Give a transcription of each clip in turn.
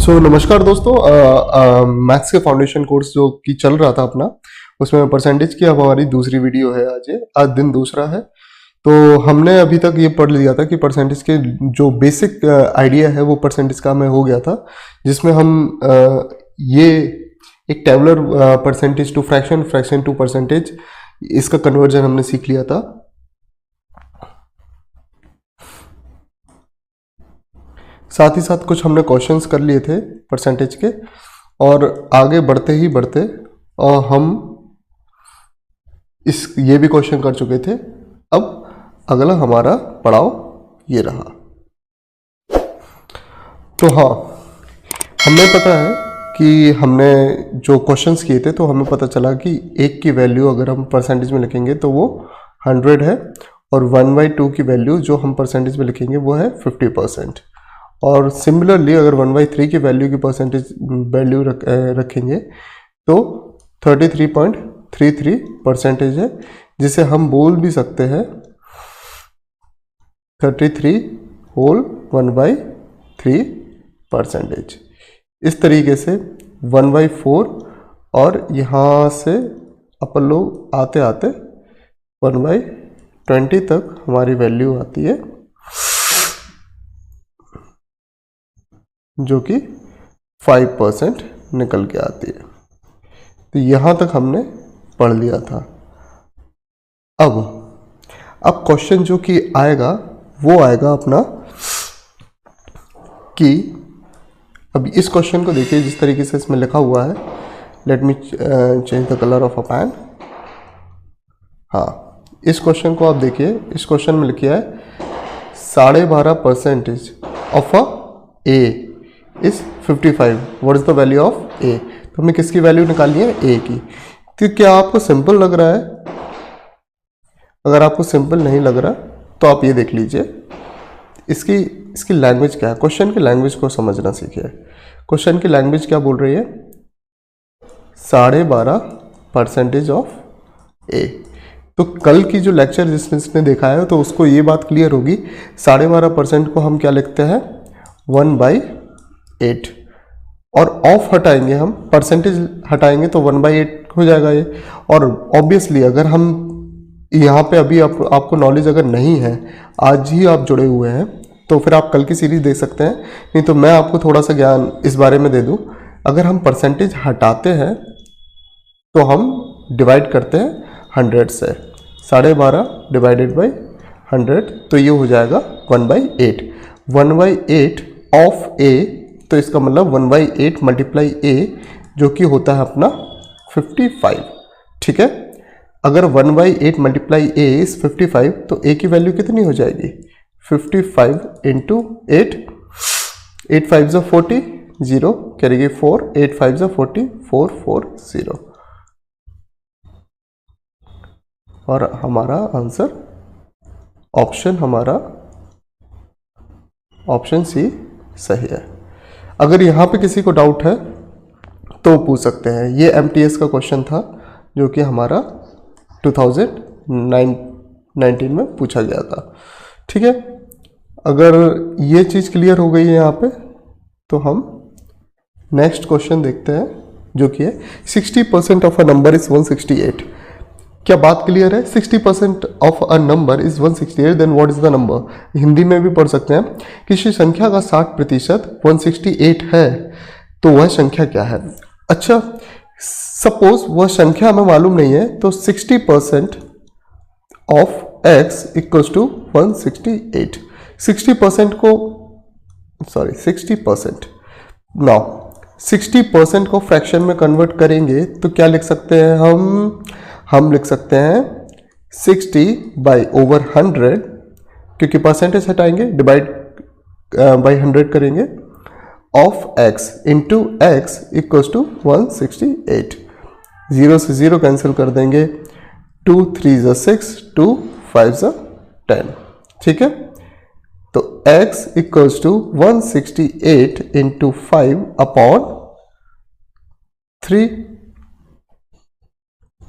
नमस्कार दोस्तों, मैथ्स के फाउंडेशन कोर्स जो कि चल रहा था अपना, उसमें परसेंटेज की अब हमारी दूसरी वीडियो है। आज दिन दूसरा है। तो हमने अभी तक ये पढ़ लिया था कि परसेंटेज के जो बेसिक आइडिया है वो परसेंटेज का हमें हो गया था, जिसमें हम ये एक tabular percentage to fraction, fraction to percentage, इसका कन्वर्जन हमने सीख लिया था। साथ ही साथ कुछ हमने क्वेश्चंस कर लिए थे परसेंटेज के, और आगे बढ़ते ही बढ़ते हम ये भी क्वेश्चन कर चुके थे। अब अगला हमारा पड़ाव ये रहा। तो हाँ, हमें पता है कि हमने जो क्वेश्चंस किए थे तो हमें पता चला कि एक की वैल्यू अगर हम परसेंटेज में लिखेंगे तो वो 100 है, और 1/2 की वैल्यू जो हम परसेंटेज में लिखेंगे वो है 50%। और सिमिलरली अगर 1/3 की वैल्यू की परसेंटेज वैल्यू रखेंगे तो 33.33% है, जिसे हम बोल भी सकते हैं 33 होल 1/3%। इस तरीके से 1/4, और यहाँ से अपन लोग आते आते 1/20 तक हमारी वैल्यू आती है, जो कि 5% निकल के आती है। तो यहाँ तक हमने पढ़ लिया था। अब क्वेश्चन जो कि आएगा वो आएगा अपना कि अब इस क्वेश्चन को देखिए, जिस तरीके से इसमें लिखा हुआ है। Let me change the colour of a pen. हाँ, इस क्वेश्चन को आप देखिए। इस क्वेश्चन में लिखा है 12.5% of a A is 55। What is the value of A? तो हमें किसकी वैल्यू निकालनी है? ए की। तो क्या आपको सिंपल लग रहा है? अगर आपको सिंपल नहीं लग रहा तो आप ये देख लीजिए, इसकी लैंग्वेज क्या है। क्वेश्चन की लैंग्वेज को समझना सीखिए। क्वेश्चन की लैंग्वेज क्या बोल रही है? 12.5% ऑफ ए। तो कल की जो लेक्चर जिसने देखा है तो उसको ये बात क्लियर होगी। 12.5% को हम क्या लिखते हैं? 1/8। और ऑफ हटाएंगे हम, परसेंटेज हटाएंगे तो 1/8 हो जाएगा ये। और ऑब्वियसली अगर हम यहाँ पे अभी आपको नॉलेज अगर नहीं है, आज ही आप जुड़े हुए हैं, तो फिर आप कल की सीरीज देख सकते हैं। नहीं तो मैं आपको थोड़ा सा ज्ञान इस बारे में दे दूँ। अगर हम परसेंटेज हटाते हैं तो हम डिवाइड करते हैं 100 से। 12.5 डिवाइडेड बाई 100, तो ये हो जाएगा 1/8। 1/8 ऑफ ए, तो इसका मतलब 1/8 मल्टीप्लाई ए, जो कि होता है अपना 55। ठीक है। अगर 1/8 मल्टीप्लाई ए इज 55, तो ए की वैल्यू कितनी हो जाएगी? 55 इंटू 8। 8 5 40, 0 करेगी 4, 8 5 40, 440। और हमारा आंसर ऑप्शन सी सही है। अगर यहाँ पे किसी को डाउट है तो पूछ सकते हैं। ये MTS का क्वेश्चन था जो कि हमारा 2019 में पूछा गया था। ठीक है। अगर ये चीज़ क्लियर हो गई है यहाँ पे, तो हम नेक्स्ट क्वेश्चन देखते हैं, जो कि है 60% ऑफ अ नंबर इज 168। क्या बात क्लियर है? 60% of a number is 168, then what is the number? Hindi में भी पढ़ सकते हैं। किसी संख्या का 60% 168 है, तो वह संख्या क्या है? अच्छा, सपोज वह संख्या हमें मालूम नहीं है, तो 60% of x equals to 168। 60% now 60% को फ्रैक्शन में कन्वर्ट करेंगे तो क्या लिख सकते हैं हम लिख सकते हैं 60/100, क्योंकि परसेंटेज हटाएंगे, डिवाइड बाई 100 करेंगे, of x into x equals to 168। 0 से 0 कैंसिल कर देंगे। 2 3 6, 2 5 10। ठीक है। तो x equals to 168 into 5 upon 3।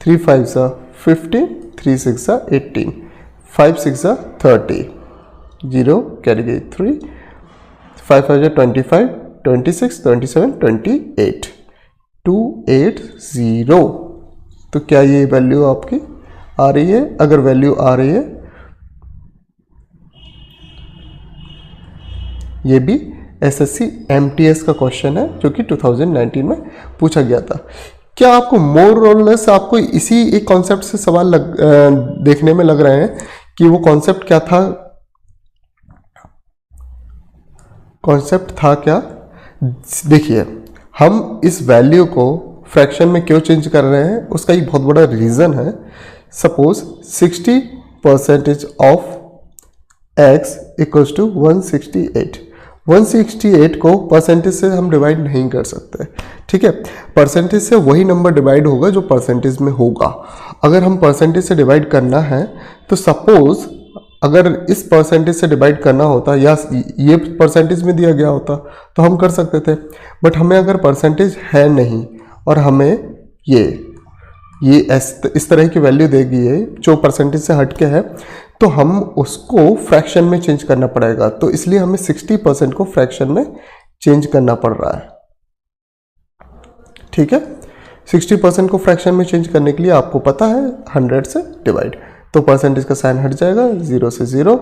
3 5 15, 3 6 18, 5 6 30, 0 carry गई 3, 5 5 25, 26, 27, 28, 280। तो क्या ये वैल्यू आपकी आ रही है? अगर वैल्यू आ रही है, ये भी एसएससी एमटीएस का क्वेश्चन है जो कि 2019 में पूछा गया था। क्या आपको मोर और लेस आपको इसी एक कॉन्सेप्ट से सवाल देखने में लग रहे हैं कि वो कॉन्सेप्ट क्या था? कॉन्सेप्ट था क्या? देखिए, हम इस वैल्यू को फ्रैक्शन में क्यों चेंज कर रहे हैं, उसका एक बहुत बड़ा रीज़न है। Suppose 60% of x equals to 168। 168 को परसेंटेज से हम डिवाइड नहीं कर सकते, ठीक है। परसेंटेज से वही नंबर डिवाइड होगा जो परसेंटेज में होगा। अगर हम परसेंटेज से डिवाइड करना है तो सपोज अगर इस परसेंटेज से डिवाइड करना होता या ये परसेंटेज में दिया गया होता तो हम कर सकते थे, बट हमें अगर परसेंटेज है नहीं और हमें ये इस तरह की वैल्यू देगी है जो परसेंटेज से हट के है, तो हम उसको फ्रैक्शन में चेंज करना पड़ेगा। तो इसलिए हमें 60% को फ्रैक्शन में चेंज करना पड़ रहा है, ठीक है। 60% को फ्रैक्शन में चेंज करने के लिए आपको पता है 100 से डिवाइड, तो परसेंटेज का साइन हट जाएगा, 0 से 0,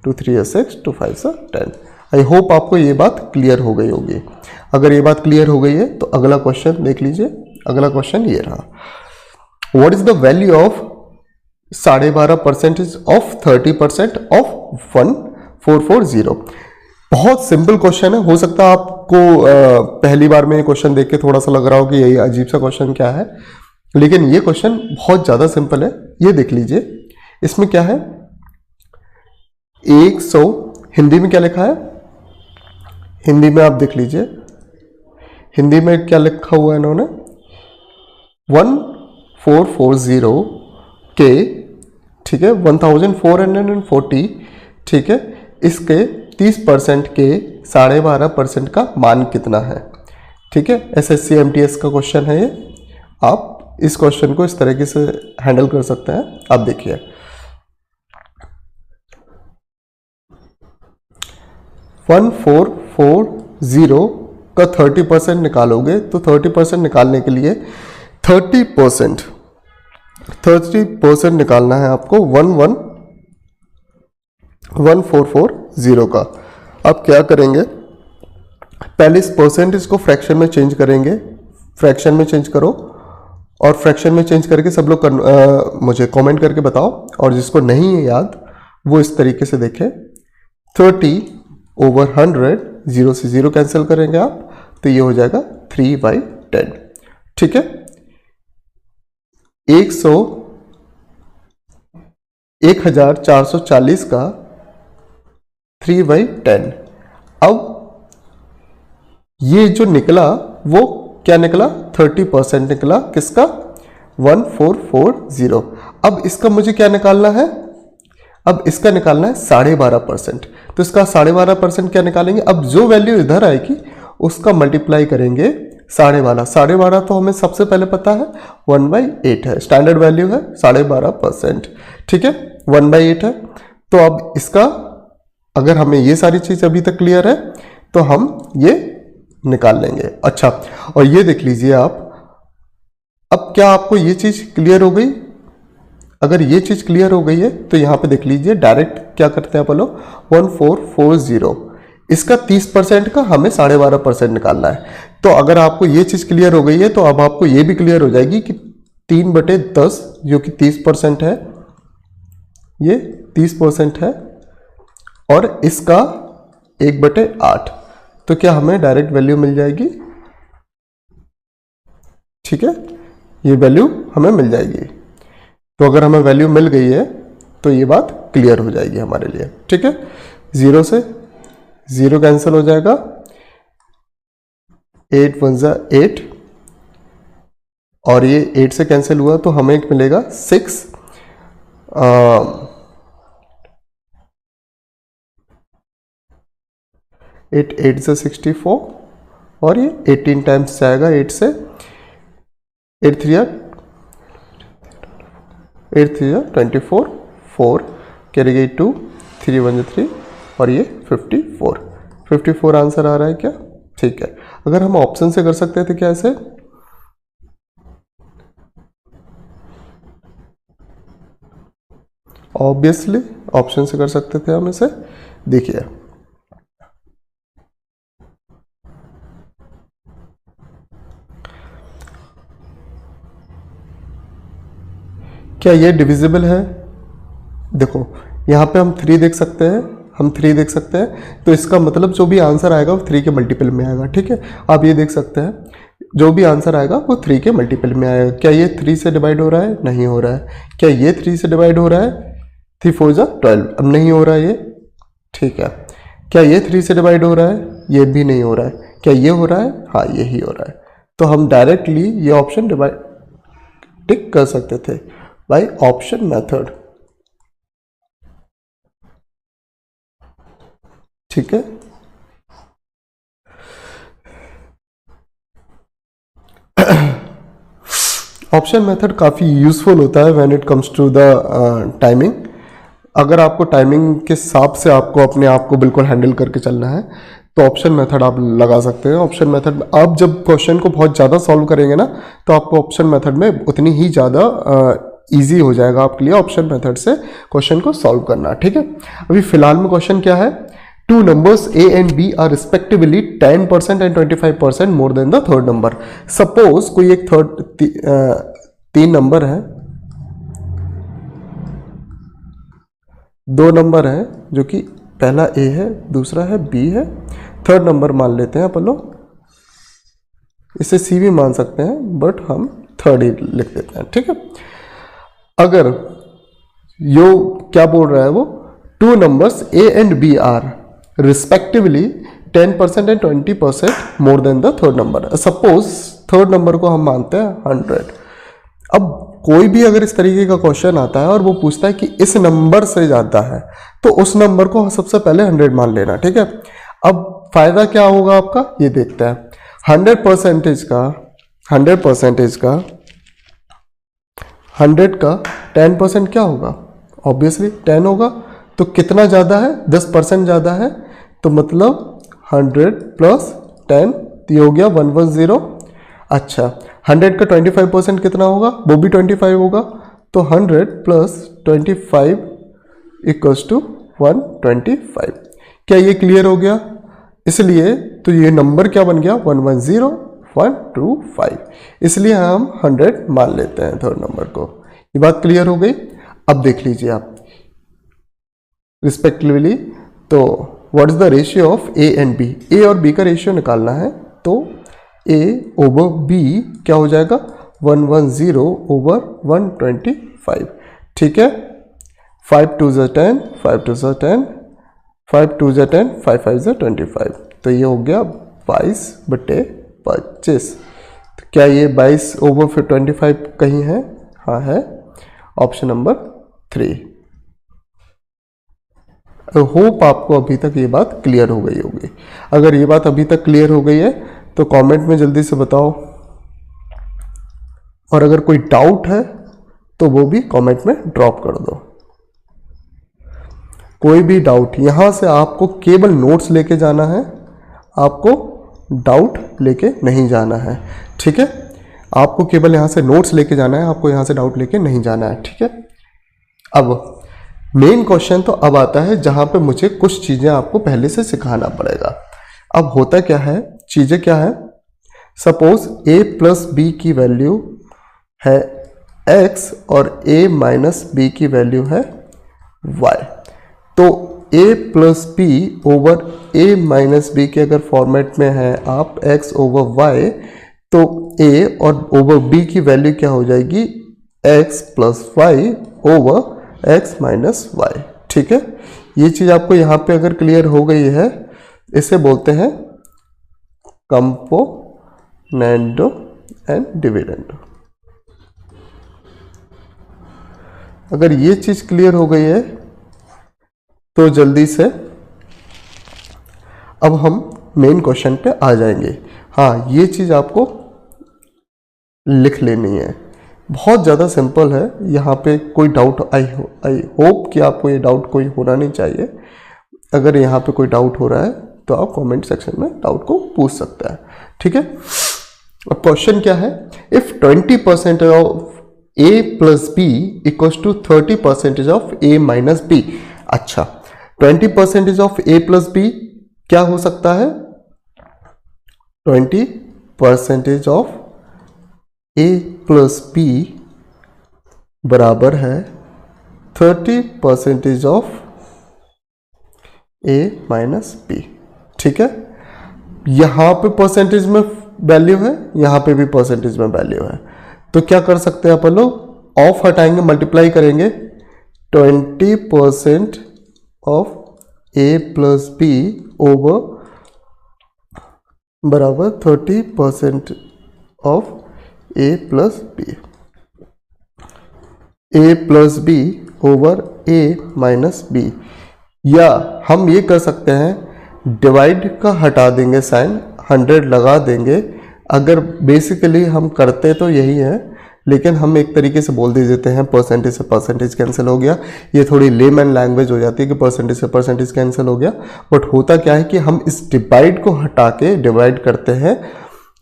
2 3 6, 2 5 10। आई होप आपको ये बात क्लियर हो गई होगी। अगर ये बात क्लियर हो गई है तो अगला क्वेश्चन देख लीजिए। अगला क्वेश्चन ये रहा, what is the value of 12.5% of 30% of 1440? बहुत सिंपल क्वेश्चन है। हो सकता है आपको पहली बार में ये क्वेश्चन देख के थोड़ा सा लग रहा हो कि यही अजीब सा क्वेश्चन क्या है, लेकिन ये क्वेश्चन बहुत ज़्यादा सिंपल है। ये देख लीजिए, इसमें क्या है, 100, हिंदी में क्या लिखा है, हिंदी में आप देख लीजिए, हिंदी में क्या लिखा हुआ है इन्होंने, 1440 के, ठीक है, 1440, ठीक है, इसके 30% के 12.5% का मान कितना है, ठीक है। एसएससी एमटीएस का क्वेश्चन है ये। आप इस क्वेश्चन को इस तरीके से हैंडल कर सकते हैं। आप देखिए, 1440 का 30% निकालोगे तो 30% निकालने के लिए 30% निकालना है आपको 1440 का। अब क्या करेंगे, पहले इस परसेंटेज को फ्रैक्शन में चेंज करेंगे। फ्रैक्शन में चेंज करो, और फ्रैक्शन में चेंज करके सब लोग मुझे कमेंट करके बताओ, और जिसको नहीं है याद वो इस तरीके से देखे। 30/100, 0 से 0 कैंसिल करेंगे आप, तो ये हो जाएगा 3/10, ठीक है। 1440 का 3/10। अब ये जो निकला वो क्या निकला, 30% निकला, किसका, 1440। अब इसका मुझे क्या निकालना है, अब इसका निकालना है 12.5%। तो इसका 12.5% क्या निकालेंगे, अब जो वैल्यू इधर आएगी उसका मल्टीप्लाई करेंगे 12.5। तो हमें सबसे पहले पता है 1/8 है, स्टैंडर्ड वैल्यू है 12.5%, ठीक है, 1/8 है। तो अब इसका अगर हमें ये सारी चीज अभी तक क्लियर है तो हम ये निकाल लेंगे। अच्छा, और ये देख लीजिए आप, अब क्या आपको ये चीज क्लियर हो गई? अगर ये चीज क्लियर हो गई है तो यहां पे देख लीजिए, डायरेक्ट क्या करते हैं अपन लोग, 1440, इसका 30% का हमें 12.5% निकालना है। तो अगर आपको ये चीज क्लियर हो गई है तो अब आपको ये भी क्लियर हो जाएगी कि 3/10 जो कि 30% है, ये 30% है, और इसका 1/8, तो क्या हमें डायरेक्ट वैल्यू मिल जाएगी, ठीक है, ये वैल्यू हमें मिल जाएगी। तो अगर हमें वैल्यू मिल गई है तो ये बात क्लियर हो जाएगी हमारे लिए, ठीक है। 0 से 0 कैंसिल हो जाएगा, 8 1 8, और ये 8 से कैंसिल हुआ तो हमें एक मिलेगा 6, 8 8 से 64, और ये 18 टाइम्स जाएगा 8 से, 8 3 24, 4 कैरी गई 2, 3 1 3, और ये 54 आंसर आ रहा है क्या, ठीक है। अगर हम ऑप्शन से कर सकते थे क्या ऐसे, ऑब्वियसली ऑप्शन से कर सकते थे हम इसे। देखिए क्या ये डिविजिबल है? देखो यहाँ पे हम 3 देख सकते हैं, हम 3 देख सकते हैं, तो इसका मतलब जो भी आंसर आएगा वो 3 के मल्टीपल में आएगा। ठीक है, आप ये देख सकते हैं जो भी आंसर आएगा वो 3 के मल्टीपल में आएगा। क्या ये 3 से डिवाइड हो रहा है? नहीं हो रहा है। क्या ये 3 से डिवाइड हो रहा है? 3 4 जा 12, अब नहीं हो रहा है ये। ठीक है, क्या ये 3 से डिवाइड हो रहा है? ये भी नहीं हो रहा है। क्या ये हो रहा है? हाँ यही हो रहा है। तो हम डायरेक्टली ये ऑप्शन डिवाइड टिक कर सकते थे बाय ऑप्शन मेथड। ठीक है, ऑप्शन मेथड काफ़ी यूज़फुल होता है when it comes to the timing. अगर आपको टाइमिंग के हिसाब से आपको अपने आप को बिल्कुल हैंडल करके चलना है तो ऑप्शन मेथड आप लगा सकते हैं। ऑप्शन मेथड आप जब क्वेश्चन को बहुत ज़्यादा सॉल्व करेंगे ना तो आपको ऑप्शन मेथड में उतनी ही ज़्यादा ईजी हो जाएगा आपके लिए ऑप्शन मेथड से क्वेश्चन को सॉल्व करना। ठीक है, अभी फिलहाल में क्वेश्चन क्या है, 2 numbers A and B are respectively 10% and 25% more than the third number. Suppose कोई एक तीन नंबर है, 2 नंबर है जो कि पहला A है, दूसरा है B है, थर्ड नंबर मान लेते हैं अपन लोग, इसे C भी मान सकते हैं बट हम थर्ड ही लिख देते हैं। ठीक है, अगर यो क्या बोल रहा है वो, 2 numbers A and B are respectively 10% and 20% more than the third number. Suppose third number को हम मानते हैं 100। अब कोई भी अगर इस तरीके का क्वेश्चन आता है और वो पूछता है कि इस नंबर से ज़्यादा है तो उस नंबर को सबसे पहले 100 मान लेना। ठीक है, अब फायदा क्या होगा आपका ये देखते हैं। 100% का 100 का 10% क्या होगा, ऑब्वियसली 10 होगा। तो कितना ज़्यादा है, 10% ज़्यादा है, तो मतलब 100 प्लस 10 तो हो गया 110। अच्छा 100 का 25% कितना होगा, वो भी 25 होगा, तो 100 प्लस 25 इक्वल्स टू 125। क्या ये क्लियर हो गया? इसलिए तो ये नंबर क्या बन गया, 110125, इसलिए हम 100 मान लेते हैं थर्ड नंबर को। ये बात क्लियर हो गई। अब देख लीजिए आप रिस्पेक्टिवली, तो what is the ratio of A and B, A और बी का रेशियो निकालना है, तो ए ओवर बी क्या हो जाएगा, 110 ओवर 125। ठीक है, 5 2 ज़ा 10, 5 2 ज़ा 10, 5 2 ज़ा 10, 5 5 ज़ा 25, तो ये हो गया 22/25। तो क्या ये 22 ओवर फिर 25 कहीं है? हाँ है, ऑप्शन नंबर 3। होप आपको अभी तक ये बात क्लियर हो गई होगी। अगर ये बात अभी तक क्लियर हो गई है तो कमेंट में जल्दी से बताओ, और अगर कोई डाउट है तो वो भी कमेंट में ड्रॉप कर दो। कोई भी डाउट, यहाँ से आपको केवल नोट्स लेके जाना है, आपको डाउट लेके नहीं जाना है। ठीक है, आपको केवल यहाँ से नोट्स लेके जाना है, आपको यहाँ से डाउट लेके नहीं जाना है। ठीक है, अब मेन क्वेश्चन तो अब आता है जहाँ पे मुझे कुछ चीज़ें आपको पहले से सिखाना पड़ेगा। अब होता क्या है, चीज़ें क्या है, सपोज a प्लस बी की वैल्यू है x और a माइनस बी की वैल्यू है y, तो a plus B over a minus b के अगर फॉर्मेट में है आप x ओवर y, तो a और ओवर b की वैल्यू क्या हो जाएगी, x plus y over x minus y. ठीक है, ये चीज़ आपको यहाँ पे अगर क्लियर हो गई है, इसे बोलते हैं कंपोनेंडो एंड डिविडेंडो। अगर ये चीज़ क्लियर हो गई है तो जल्दी से अब हम मेन क्वेश्चन पे आ जाएंगे। हाँ, ये चीज़ आपको लिख लेनी है, बहुत ज़्यादा सिंपल है। यहाँ पे कोई डाउट आई होप कि आपको ये डाउट कोई होना नहीं चाहिए। अगर यहाँ पे कोई डाउट हो रहा है तो आप कमेंट सेक्शन में डाउट को पूछ सकते हैं, ठीक है। अब क्वेश्चन क्या है, if 20% of a plus b equals to 30% of a minus b. अच्छा, 20% ऑफ a प्लस बी क्या हो सकता है, 20% ऑफ a प्लस बी बराबर है 30% ऑफ a माइनस बी, ठीक है। यहां पे परसेंटेज में वैल्यू है, यहां पे भी परसेंटेज में वैल्यू है, तो क्या कर सकते हैं अपन लोग, ऑफ हटाएंगे, मल्टीप्लाई करेंगे, 20% of a plus B over बराबर 30% of a plus b, a plus B over a minus b. या हम ये कर सकते हैं, डिवाइड का हटा देंगे साइन, 100 लगा देंगे। अगर बेसिकली हम करते तो यही है, लेकिन हम एक तरीके से बोल दे देते हैं परसेंटेज से परसेंटेज कैंसिल हो गया। ये थोड़ी लेमैन लैंग्वेज हो जाती है कि परसेंटेज से परसेंटेज कैंसिल हो गया, बट होता क्या है कि हम इस डिवाइड को हटा के डिवाइड करते हैं,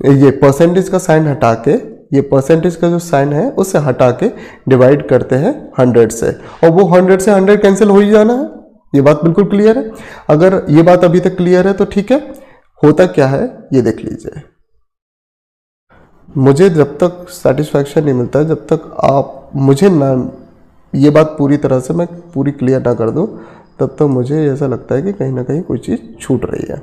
ये परसेंटेज का साइन हटा के, ये परसेंटेज का जो साइन है उससे हटा के डिवाइड करते हैं 100 से, और वो 100 से 100 कैंसिल हो ही जाना है। ये बात बिल्कुल क्लियर है। अगर ये बात अभी तक क्लियर है तो ठीक है। होता क्या है ये देख लीजिए, मुझे जब तक सेटिस्फैक्शन नहीं मिलता, जब तक आप मुझे ना ये बात पूरी तरह से मैं पूरी क्लियर ना कर दूं, तब तक मुझे ऐसा लगता है कि कहीं ना कहीं कोई चीज़ छूट रही है।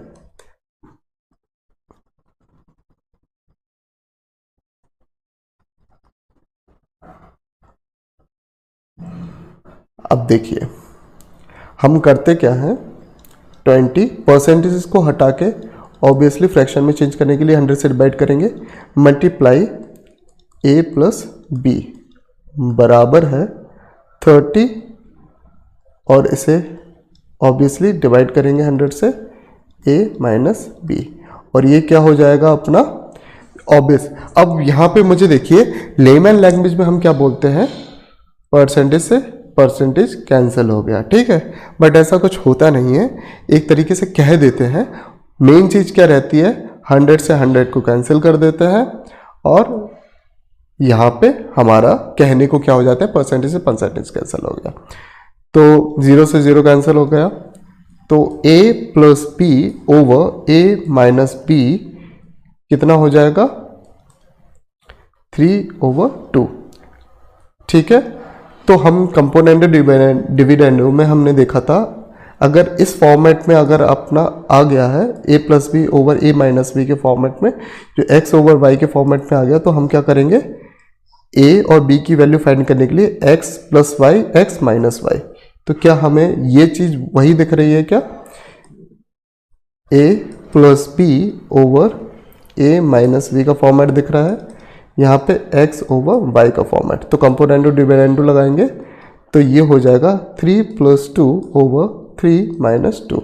अब देखिए हम करते क्या हैं, 20% को हटा के ऑब्वियसली फ्रैक्शन में चेंज करने के लिए 100 से डिवाइड करेंगे, मल्टीप्लाई a प्लस बी बराबर है 30, और इसे ऑब्वियसली डिवाइड करेंगे 100 से a माइनस बी, और ये क्या हो जाएगा अपना ऑब्वियस। अब यहाँ पे मुझे देखिए, लेमैन लैंग्वेज में हम क्या बोलते हैं, परसेंटेज से परसेंटेज कैंसिल हो गया, ठीक है। बट ऐसा कुछ होता नहीं है, एक तरीके से कह देते हैं। मेन चीज़ क्या रहती है, 100 से 100 को कैंसिल कर देते हैं, और यहाँ पे हमारा कहने को क्या हो जाता है, परसेंटेज से परसेंटेज कैंसिल हो गया, तो 0 से 0 कैंसिल हो गया, तो a plus B over a minus b कितना हो जाएगा, 3/2, ठीक है। तो हम कंपोनेंट डिविडेंडो में हमने देखा था, अगर इस फॉर्मेट में अगर अपना आ गया है a plus B over a minus b के फॉर्मेट में, जो x ओवर y के फॉर्मेट में आ गया, तो हम क्या करेंगे, a और b की वैल्यू फाइंड करने के लिए x plus y x minus y, तो क्या हमें ये चीज़ वही दिख रही है क्या, a plus B over a minus B का फॉर्मेट दिख रहा है, यहाँ पे x ओवर y का फॉर्मेट, तो कंपोनेंडो डिविडेंडो लगाएंगे, तो ये हो जाएगा 3 + 2 ओवर 3 - 2,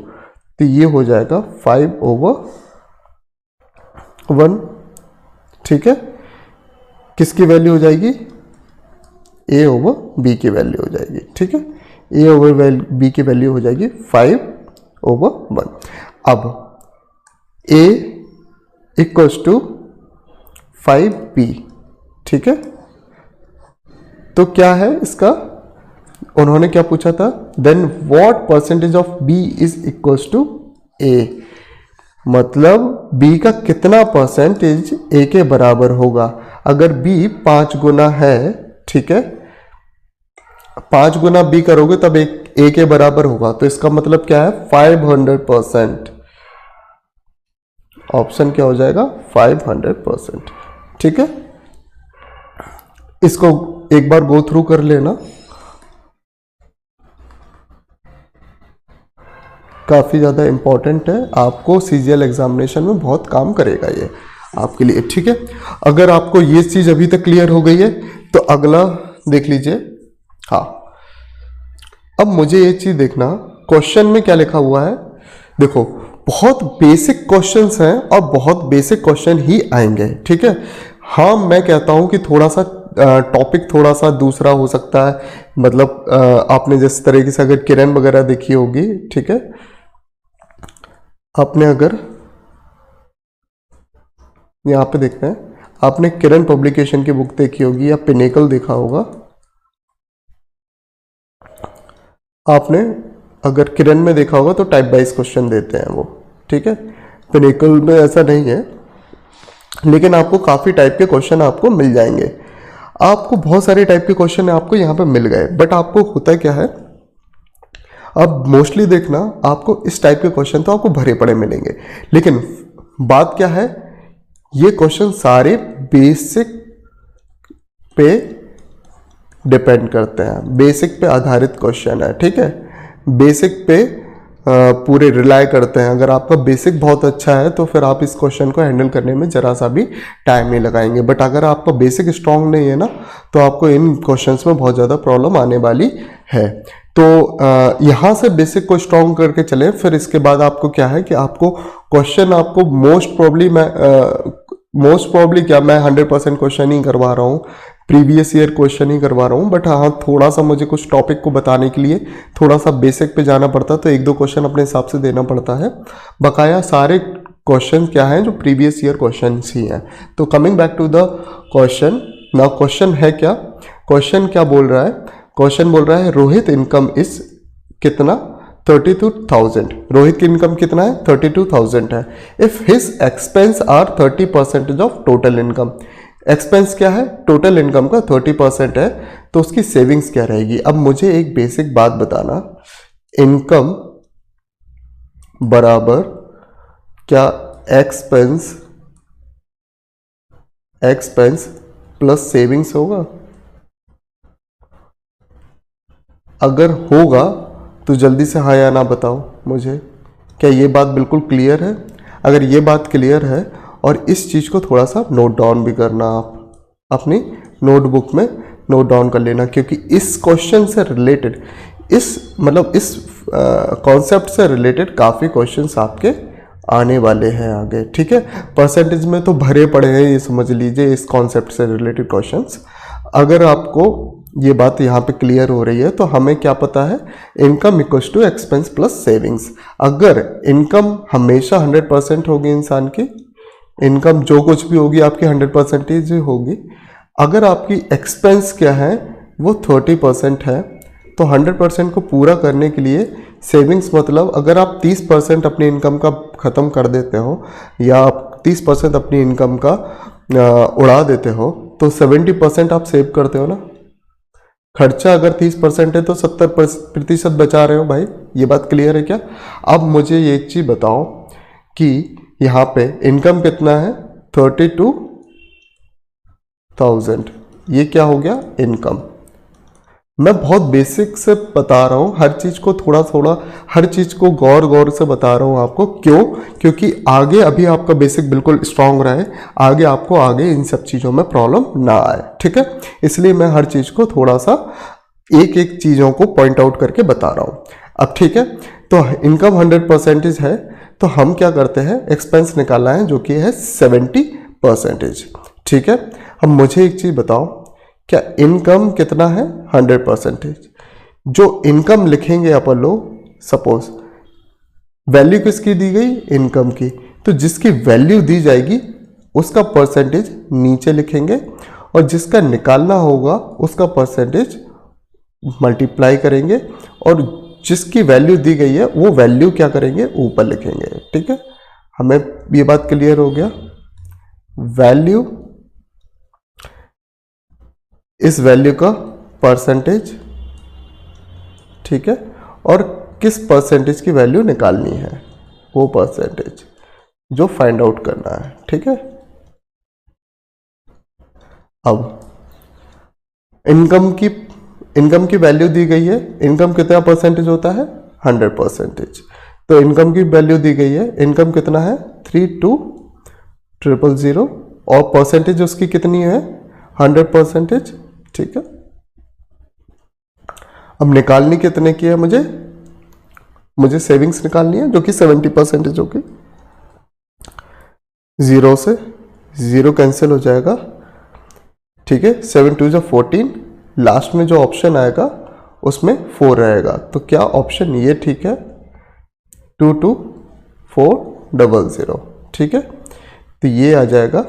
तो ये हो जाएगा 5/1, ठीक है। किसकी वैल्यू हो जाएगी, a ओवर b की वैल्यू हो जाएगी, ठीक है। a ओवर b की वैल्यू हो जाएगी 5/1। अब a = 5b, ठीक है। तो क्या है इसका, उन्होंने क्या पूछा था, then what percentage of b is equals to a, मतलब b का कितना परसेंटेज a के बराबर होगा। अगर b 5 गुना है, ठीक है, 5 गुना b करोगे तब a के बराबर होगा, तो इसका मतलब क्या है, 500%। ऑप्शन क्या हो जाएगा, 500%, ठीक है। इसको एक बार गो थ्रू कर लेना, काफ़ी ज़्यादा इंपॉर्टेंट है, आपको सीजीएल एग्जामिनेशन में बहुत काम करेगा ये आपके लिए, ठीक है। अगर आपको ये चीज़ अभी तक क्लियर हो गई है तो अगला देख लीजिए। हाँ, अब मुझे ये चीज़ देखना, क्वेश्चन में क्या लिखा हुआ है। देखो, बहुत बेसिक क्वेश्चंस हैं और बहुत बेसिक क्वेश्चन ही आएंगे, ठीक है। हाँ, मैं कहता हूँ कि थोड़ा सा टॉपिक थोड़ा सा दूसरा हो सकता है, मतलब आपने जिस तरीके से अगर किरण वगैरह देखी होगी, ठीक है, आपने अगर यहाँ पे देखते हैं, आपने किरण पब्लिकेशन की बुक देखी होगी या पिनेकल देखा होगा। आपने अगर किरण में देखा होगा तो टाइप वाइज क्वेश्चन देते हैं वो, ठीक है। पिनेकल में ऐसा नहीं है, लेकिन आपको काफ़ी टाइप के क्वेश्चन आपको मिल जाएंगे। आपको बहुत सारे टाइप के क्वेश्चन आपको यहाँ पे मिल गए, बट आपको होता क्या है, अब मोस्टली देखना आपको इस टाइप के क्वेश्चन तो आपको भरे पड़े मिलेंगे, लेकिन बात क्या है, ये क्वेश्चन सारे बेसिक पे डिपेंड करते हैं, बेसिक पे आधारित क्वेश्चन है, ठीक है। बेसिक पे पूरे रिलाय करते हैं। अगर आपका बेसिक बहुत अच्छा है तो फिर आप इस क्वेश्चन को हैंडल करने में ज़रा सा भी टाइम नहीं लगाएंगे, बट अगर आपका बेसिक स्ट्रांग नहीं है ना, तो आपको इन क्वेश्चंस में बहुत ज़्यादा प्रॉब्लम आने वाली है। तो यहाँ से बेसिक को स्ट्रांग करके चले, फिर इसके बाद आपको क्या है कि आपको क्वेश्चन आपको मोस्ट प्रॉब्ली क्या मैं 100% क्वेश्चन ही करवा रहा हूँ, प्रीवियस ईयर क्वेश्चन ही करवा रहा हूँ, बट हाँ थोड़ा सा मुझे कुछ टॉपिक को बताने के लिए थोड़ा सा बेसिक पे जाना पड़ता है, तो एक दो क्वेश्चन अपने हिसाब से देना पड़ता है। बकाया सारे क्वेश्चन क्या हैं, जो प्रीवियस ईयर क्वेश्चन ही हैं। तो coming back to the question, ना क्वेश्चन है क्या, क्वेश्चन क्या बोल रहा है, क्वेश्चन बोल रहा है रोहित इनकम इज कितना, 32,000। रोहित की इनकम कितना है, 32,000 है। If his expense are 30% of total income, expense क्या है, टोटल इनकम का 30% है, तो उसकी सेविंग्स क्या रहेगी। अब मुझे एक बेसिक बात बताना, इनकम बराबर क्या एक्सपेंस प्लस सेविंग्स होगा। अगर होगा तो जल्दी से हाँ या ना बताओ मुझे, क्या ये बात बिल्कुल क्लियर है। अगर ये बात क्लियर है, और इस चीज़ को थोड़ा सा नोट डाउन भी करना, आप अपनी नोटबुक में नोट डाउन कर लेना, क्योंकि इस क्वेश्चन से रिलेटेड, इस कॉन्सेप्ट से रिलेटेड काफ़ी क्वेश्चंस आपके आने वाले हैं आगे, ठीक है। परसेंटेज में तो भरे पड़े हैं, ये समझ लीजिए इस कॉन्सेप्ट से रिलेटेड क्वेश्चंस। अगर आपको ये बात यहाँ पे क्लियर हो रही है, तो हमें क्या पता है, income equals to expense plus savings. अगर इनकम हमेशा 100% होगी, इंसान की इनकम जो कुछ भी होगी आपकी 100% होगी। अगर आपकी एक्सपेंस क्या है, वो 30% है, तो 100% को पूरा करने के लिए सेविंग्स, मतलब अगर आप 30% अपनी इनकम का ख़त्म कर देते हो, या आप 30% अपनी इनकम का उड़ा देते हो, तो 70% आप सेव करते हो ना। खर्चा अगर 30% है तो 70% बचा रहे हो भाई, ये बात क्लियर है क्या। अब मुझे ये चीज़ बताओ कि यहाँ पे इनकम कितना है, 32,000, ये क्या हो गया, इनकम। मैं बहुत बेसिक से बता रहा हूँ, हर चीज़ को थोड़ा थोड़ा, हर चीज़ को गौर से बता रहा हूँ आपको। क्यों, क्योंकि आगे अभी आपका बेसिक बिल्कुल स्ट्रांग रहे, आगे आपको इन सब चीज़ों में प्रॉब्लम ना आए, ठीक है। इसलिए मैं हर चीज़ को थोड़ा सा एक एक चीज़ों को पॉइंट आउट करके बता रहा हूँ अब, ठीक है। तो इनकम 100% है, तो हम क्या करते हैं, एक्सपेंस निकालना है जो कि है 70%, ठीक है। अब मुझे एक चीज़ बताओ, क्या इनकम कितना है, 100%। जो इनकम लिखेंगे अपन लोग, सपोज वैल्यू किसकी दी गई, इनकम की, तो जिसकी वैल्यू दी जाएगी उसका परसेंटेज नीचे लिखेंगे, और जिसका निकालना होगा उसका परसेंटेज मल्टीप्लाई करेंगे, और जिसकी वैल्यू दी गई है वो वैल्यू क्या करेंगे, ऊपर लिखेंगे, ठीक है। हमें ये बात क्लियर हो गया। वैल्यू, इस वैल्यू का परसेंटेज, ठीक है, और किस परसेंटेज की वैल्यू निकालनी है, वो परसेंटेज जो फाइंड आउट करना है, ठीक है। अब इनकम की वैल्यू दी गई है, इनकम कितना परसेंटेज होता है, 100%। तो इनकम की वैल्यू दी गई है, इनकम कितना है, 32,000, और परसेंटेज उसकी कितनी है, 100%, ठीक है। अब निकालनी कितने की है, मुझे सेविंग्स निकालनी है जो कि 70% होगी। 0 से 0 कैंसिल हो जाएगा, ठीक है। 7 2 14, लास्ट में जो ऑप्शन आएगा उसमें 4 रहेगा, तो क्या ऑप्शन ये ठीक है, 2 2 400, ठीक है। तो ये आ जाएगा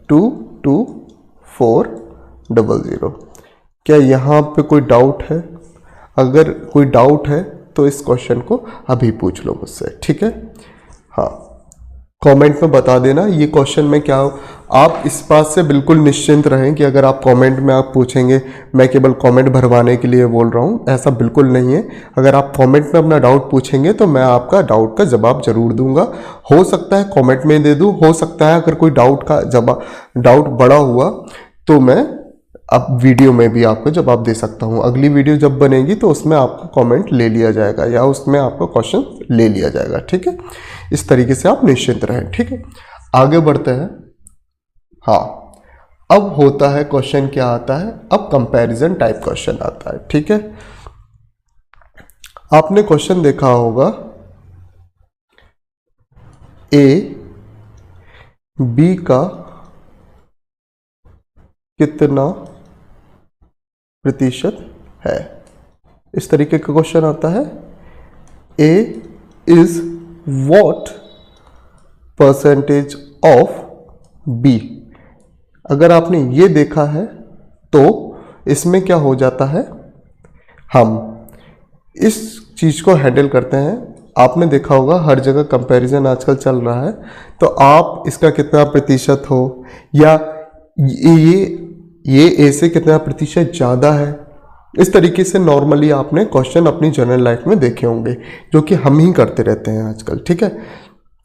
22400। क्या यहाँ पे कोई डाउट है? अगर कोई डाउट है तो इस क्वेश्चन को अभी पूछ लो मुझसे, ठीक है। हाँ, कमेंट में बता देना ये क्वेश्चन में क्या हो। आप इस बात से बिल्कुल निश्चिंत रहें कि अगर आप कमेंट में आप पूछेंगे मैं केवल कमेंट भरवाने के लिए बोल रहा हूँ, ऐसा बिल्कुल नहीं है। अगर आप कमेंट में अपना डाउट पूछेंगे तो मैं आपका डाउट का जवाब जरूर दूंगा। हो सकता है कमेंट में दे दूँ, हो सकता है अगर कोई डाउट बड़ा हुआ तो मैं अब वीडियो में भी आपको जवाब दे सकता हूँ। अगली वीडियो जब बनेगी तो उसमें आपका कमेंट ले लिया जाएगा या उसमें आपका क्वेश्चन ले लिया जाएगा, ठीक है। इस तरीके से आप निश्चिंत रहें, ठीक है। आगे बढ़ते हैं। हाँ, अब होता है क्वेश्चन क्या आता है, अब कंपैरिजन टाइप क्वेश्चन आता है, ठीक है। आपने क्वेश्चन देखा होगा ए बी का कितना प्रतिशत है। इस तरीके का क्वेश्चन आता है, A is what percentage of B. अगर आपने ये देखा है तो इसमें क्या हो जाता है, हम इस चीज को हैंडल करते हैं। आपने देखा होगा हर जगह कंपैरिजन आजकल चल रहा है, तो आप इसका कितना प्रतिशत हो या ये ए से कितना प्रतिशत ज़्यादा है, इस तरीके से नॉर्मली आपने क्वेश्चन अपनी जनरल लाइफ में देखे होंगे, जो कि हम ही करते रहते हैं आजकल, ठीक है।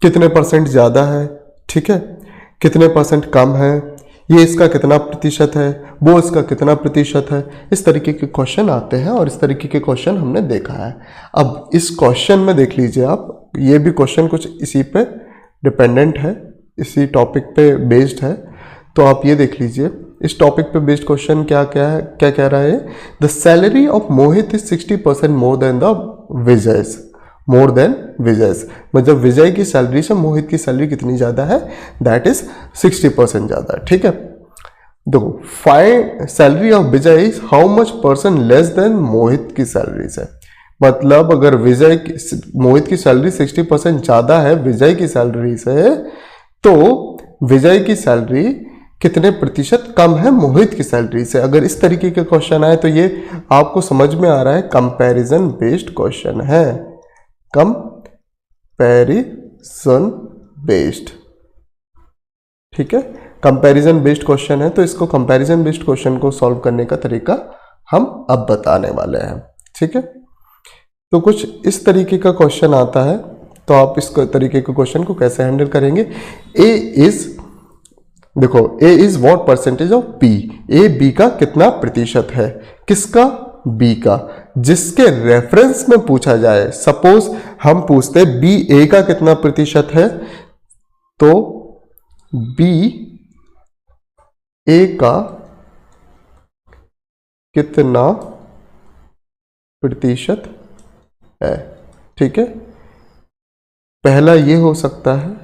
कितने परसेंट ज़्यादा है, ठीक है, कितने परसेंट कम है, ये इसका कितना प्रतिशत है, वो इसका कितना प्रतिशत है, इस तरीके के क्वेश्चन आते हैं और इस तरीके के क्वेश्चन हमने देखा है। अब इस क्वेश्चन में देख लीजिए आप, ये भी क्वेश्चन कुछ इसी पे डिपेंडेंट है, इसी टॉपिक पे बेस्ड है। तो आप ये देख लीजिए, इस टॉपिक पे बेस्ड क्वेश्चन क्या कह रहा है, the salary of Mohit is 60% more than Vijay's. मतलब विजय की सैलरी से मोहित की सैलरी कितनी ज़्यादा है, दैट इज 60% ज़्यादा, ठीक है। देखो, find salary of Vijay is how much percent less than Mohit की सैलरी से। मतलब अगर मोहित की सैलरी 60% ज़्यादा है विजय की सैलरी से, तो विजय की सैलरी कितने प्रतिशत कम है मोहित की सैलरी से। अगर इस तरीके के क्वेश्चन आए तो ये आपको समझ में आ रहा है कंपैरिजन बेस्ड क्वेश्चन है, कंपैरिजन बेस्ड, ठीक है। कंपैरिजन बेस्ड क्वेश्चन है, तो इसको कंपैरिजन बेस्ड क्वेश्चन को सॉल्व करने का तरीका हम अब बताने वाले हैं, ठीक है। तो कुछ इस तरीके का क्वेश्चन आता है, तो आप इस तरीके के क्वेश्चन को कैसे हैंडल करेंगे। देखो, A is what percentage of B. A B का कितना प्रतिशत है, किसका, बी का, जिसके रेफरेंस में पूछा जाए। सपोज हम पूछते बी ए का कितना प्रतिशत है, तो बी ए का कितना प्रतिशत है, ठीक है। पहला ये हो सकता है,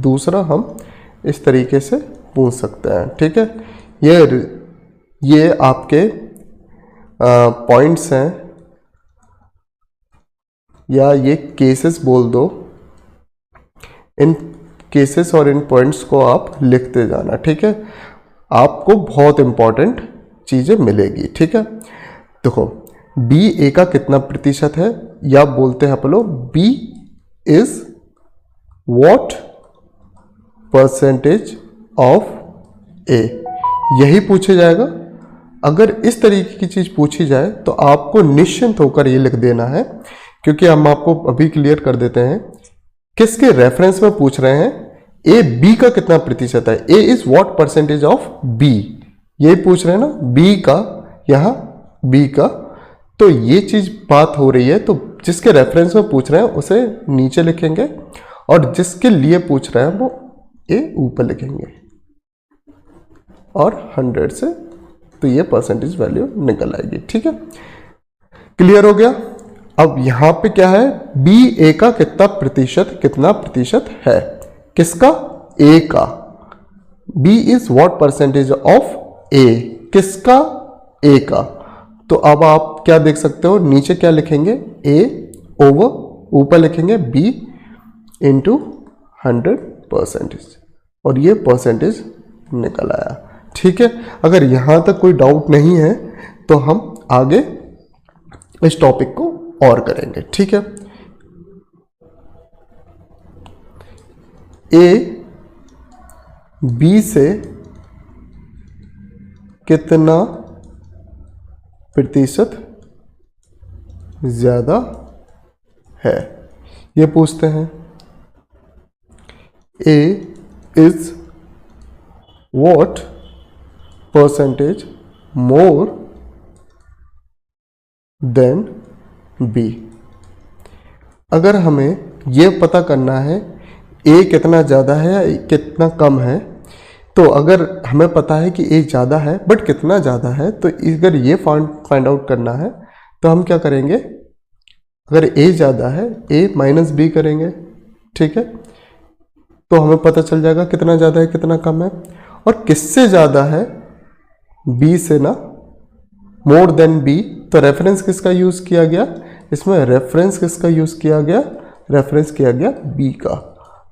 दूसरा हम इस तरीके से पूछ सकते हैं, ठीक है। ये आपके पॉइंट्स हैं या ये केसेस बोल दो। इन केसेस और इन पॉइंट्स को आप लिखते जाना, ठीक है। आपको बहुत इंपॉर्टेंट चीजें मिलेगी, ठीक है। देखो, बी ए का कितना प्रतिशत है, या बोलते हैं आप लोग B is what percentage of A, यही पूछा जाएगा। अगर इस तरीके की चीज पूछी जाए तो आपको निश्चिंत होकर ये लिख देना है, क्योंकि हम आपको अभी क्लियर कर देते हैं किसके रेफरेंस में पूछ रहे हैं। ए बी का कितना प्रतिशत है, A is what percentage of B, ये पूछ रहे हैं ना, बी का, यहां बी का। तो ये चीज बात हो रही है, तो जिसके रेफरेंस में पूछ रहे हैं उसे नीचे लिखेंगे और जिसके लिए पूछ रहे हैं वो ए ऊपर लिखेंगे और 100 से, तो ये परसेंटेज वैल्यू निकल आएगी, ठीक है। क्लियर हो गया। अब यहां पे क्या है, बी ए का कितना प्रतिशत है, किसका, ए का। B is what percentage of A, किसका, ए का। तो अब आप क्या देख सकते हो, नीचे क्या लिखेंगे, ए ओवर, ऊपर लिखेंगे बी इंटू 100%, और ये परसेंटेज निकल आया। ठीक है, अगर यहाँ तक कोई डाउट नहीं है तो हम आगे इस टॉपिक को और करेंगे। ठीक है, ए बी से कितना प्रतिशत ज्यादा है, ये पूछते हैं। A is what percentage more than B. अगर हमें यह पता करना है ए कितना ज़्यादा है या कितना कम है, तो अगर हमें पता है कि ए ज़्यादा है बट कितना ज़्यादा है, तो अगर ये फाइंड आउट करना है तो हम क्या करेंगे, अगर ए ज़्यादा है ए माइनस बी करेंगे। ठीक है, तो हमें पता चल जाएगा कितना ज़्यादा है कितना कम है। और किससे ज़्यादा है, बी से ना, मोर देन बी। तो रेफरेंस किसका यूज़ किया गया इसमें, रेफरेंस किसका यूज़ किया गया, रेफरेंस किया गया बी का।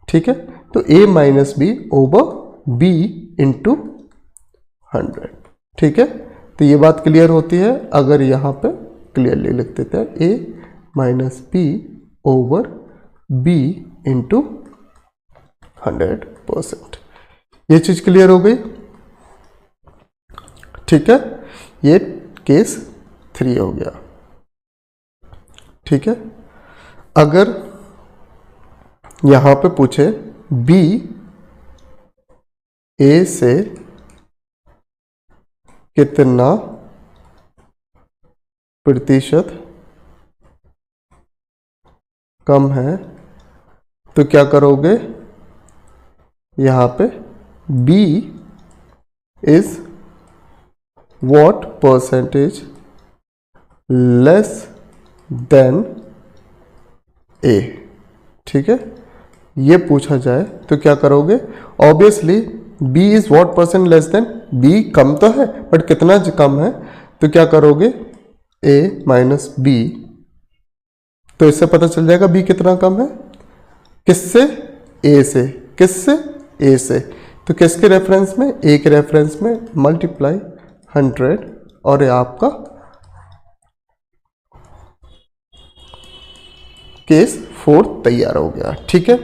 ठीक है, तो a minus B over b into 100। ठीक है, तो ये बात क्लियर होती है। अगर यहाँ पे क्लियरली लिख देते हैं a minus B over b into 100%, ये चीज क्लियर हो गई। ठीक है, ये केस 3 हो गया। ठीक है, अगर यहां पे पूछे b a से कितना प्रतिशत कम है, तो क्या करोगे, यहां पे b is what percentage less than a। ठीक है, ये पूछा जाए तो क्या करोगे, obviously b is what percent less then, b कम तो है बट कितना कम है, तो क्या करोगे a माइनस बी। तो इससे पता चल जाएगा b कितना कम है, किससे, a से, किससे, a से। तो किसके रेफरेंस में, a के रेफरेंस में, मल्टीप्लाई 100, और ये आपका केस 4 तैयार हो गया। ठीक है,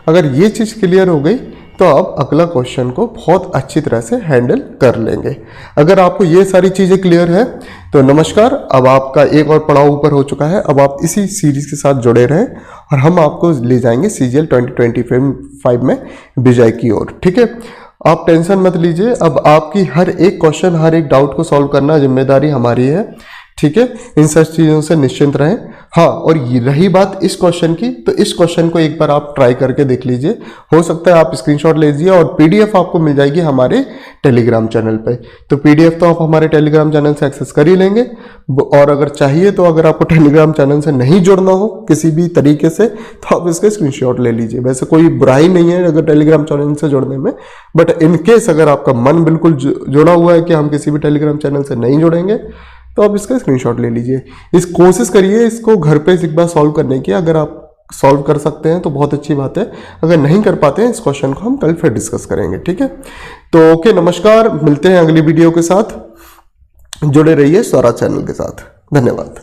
अगर ये चीज़ क्लियर हो गई तो अब अगला क्वेश्चन को बहुत अच्छी तरह से हैंडल कर लेंगे। अगर आपको ये सारी चीज़ें क्लियर है तो नमस्कार, अब आपका एक और पड़ाव ऊपर हो चुका है। अब आप इसी सीरीज के साथ जुड़े रहें और हम आपको ले जाएंगे CGL 2025 में विजय की ओर। ठीक है, आप टेंशन मत लीजिए, अब आपकी हर एक क्वेश्चन, हर एक डाउट को सॉल्व करना जिम्मेदारी हमारी है। ठीक है, इन सब चीज़ों से निश्चिंत रहें। हाँ, और ये रही बात इस क्वेश्चन की, तो इस क्वेश्चन को एक बार आप ट्राई करके देख लीजिए। हो सकता है आप स्क्रीनशॉट ले लीजिए और PDF आपको मिल जाएगी हमारे टेलीग्राम चैनल पे। तो PDF तो आप हमारे टेलीग्राम चैनल से एक्सेस कर ही लेंगे, और अगर चाहिए तो अगर आपको टेलीग्राम चैनल से नहीं जुड़ना हो किसी भी तरीके से, तो आप इसका स्क्रीनशॉट ले लीजिए। वैसे कोई बुराई नहीं है अगर टेलीग्राम चैनल से जुड़ने में, बट इन केस अगर आपका मन बिल्कुल जुड़ा हुआ है कि हम किसी भी टेलीग्राम चैनल से नहीं जुड़ेंगे, तो आप इसका स्क्रीनशॉट ले लीजिए। इस कोशिश करिए इसको घर पे एक बार सॉल्व करने की। अगर आप सॉल्व कर सकते हैं तो बहुत अच्छी बात है, अगर नहीं कर पाते हैं इस क्वेश्चन को हम कल फिर डिस्कस करेंगे। ठीक है, तो ओके, नमस्कार, मिलते हैं अगली वीडियो के साथ। जुड़े रहिए स्वराज चैनल के साथ। धन्यवाद।